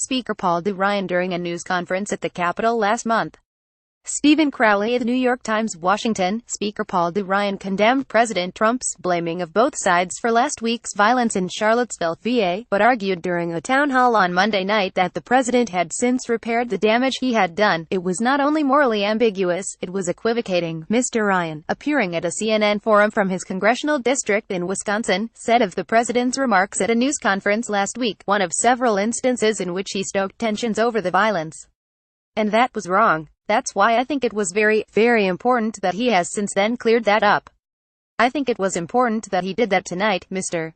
Speaker Paul Ryan during a news conference at the Capitol last month. Stephen Crowley of The New York Times, Washington. Speaker Paul Ryan condemned President Trump's blaming of both sides for last week's violence in Charlottesville, VA, but argued during a town hall on Monday night that the president had since repaired the damage he had done. It was not only morally ambiguous, it was equivocating. Mr. Ryan, appearing at a CNN forum from his congressional district in Wisconsin, said of the president's remarks at a news conference last week, one of several instances in which he stoked tensions over the violence. And that was wrong. That's why I think it was very, very important that he has since then cleared that up. I think it was important that he did that tonight. Mr.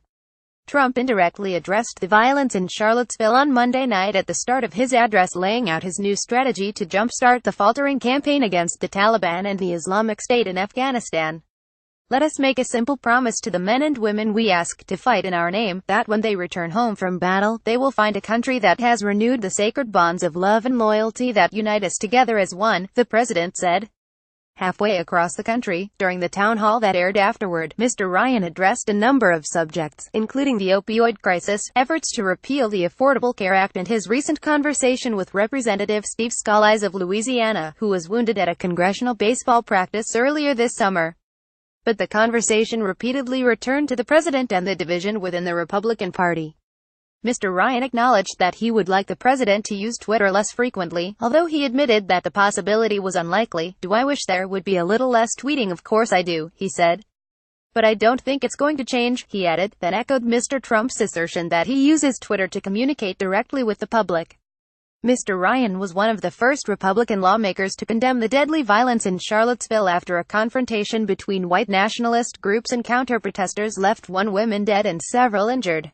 Trump indirectly addressed the violence in Charlottesville on Monday night at the start of his address, laying out his new strategy to jumpstart the faltering campaign against the Taliban and the Islamic State in Afghanistan. Let us make a simple promise to the men and women we ask to fight in our name, that when they return home from battle, they will find a country that has renewed the sacred bonds of love and loyalty that unite us together as one, the president said. Halfway across the country, during the town hall that aired afterward, Mr. Ryan addressed a number of subjects, including the opioid crisis, efforts to repeal the Affordable Care Act, and his recent conversation with Representative Steve Scalise of Louisiana, who was wounded at a congressional baseball practice earlier this summer. But the conversation repeatedly returned to the president and the division within the Republican Party. Mr. Ryan acknowledged that he would like the president to use Twitter less frequently, although he admitted that the possibility was unlikely. "Do I wish there would be a little less tweeting? Of course I do," he said. "But I don't think it's going to change," he added, then echoed Mr. Trump's assertion that he uses Twitter to communicate directly with the public. Mr. Ryan was one of the first Republican lawmakers to condemn the deadly violence in Charlottesville after a confrontation between white nationalist groups and counter-protesters left one woman dead and several injured.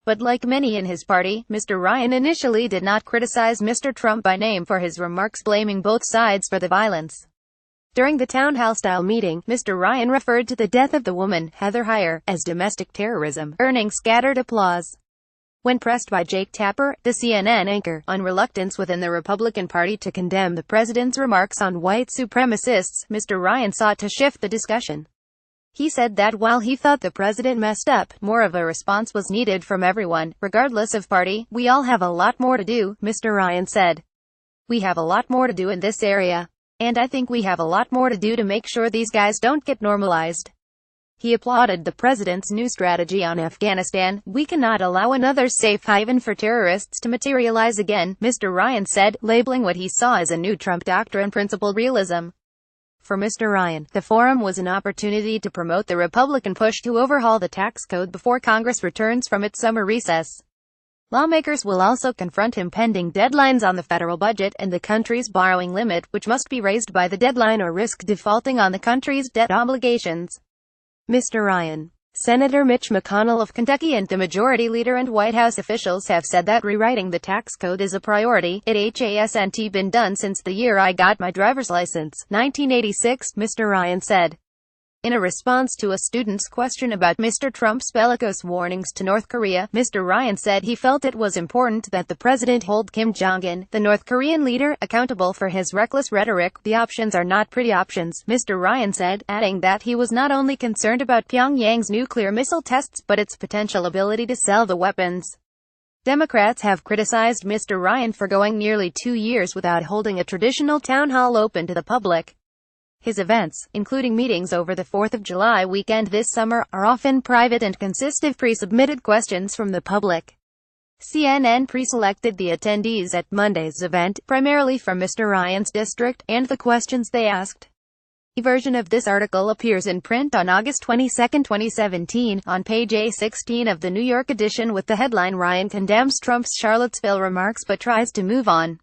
But like many in his party, Mr. Ryan initially did not criticize Mr. Trump by name for his remarks blaming both sides for the violence. During the town hall-style meeting, Mr. Ryan referred to the death of the woman, Heather Heyer, as domestic terrorism, earning scattered applause. When pressed by Jake Tapper, the CNN anchor, on reluctance within the Republican Party to condemn the president's remarks on white supremacists, Mr. Ryan sought to shift the discussion. He said that while he thought the president messed up, more of a response was needed from everyone, regardless of party. "We all have a lot more to do," Mr. Ryan said. "We have a lot more to do in this area. And I think we have a lot more to do to make sure these guys don't get normalized." He applauded the president's new strategy on Afghanistan. "We cannot allow another safe haven for terrorists to materialize again," Mr. Ryan said, labeling what he saw as a new Trump doctrine principle realism. For Mr. Ryan, the forum was an opportunity to promote the Republican push to overhaul the tax code before Congress returns from its summer recess. Lawmakers will also confront impending deadlines on the federal budget and the country's borrowing limit, which must be raised by the deadline or risk defaulting on the country's debt obligations. Mr. Ryan, Senator Mitch McConnell of Kentucky, and the Majority Leader and White House officials have said that rewriting the tax code is a priority. "It hasn't been done since the year I got my driver's license, 1986, Mr. Ryan said. In a response to a student's question about Mr. Trump's bellicose warnings to North Korea, Mr. Ryan said he felt it was important that the president hold Kim Jong-un, the North Korean leader, accountable for his reckless rhetoric. "The options are not pretty options," Mr. Ryan said, adding that he was not only concerned about Pyongyang's nuclear missile tests, but its potential ability to sell the weapons. Democrats have criticized Mr. Ryan for going nearly 2 years without holding a traditional town hall open to the public. His events, including meetings over the 4th of July weekend this summer, are often private and consist of pre-submitted questions from the public. CNN pre-selected the attendees at Monday's event, primarily from Mr. Ryan's district, and the questions they asked. A version of this article appears in print on August 22, 2017, on page A16 of the New York edition with the headline "Ryan condemns Trump's Charlottesville remarks but tries to move on."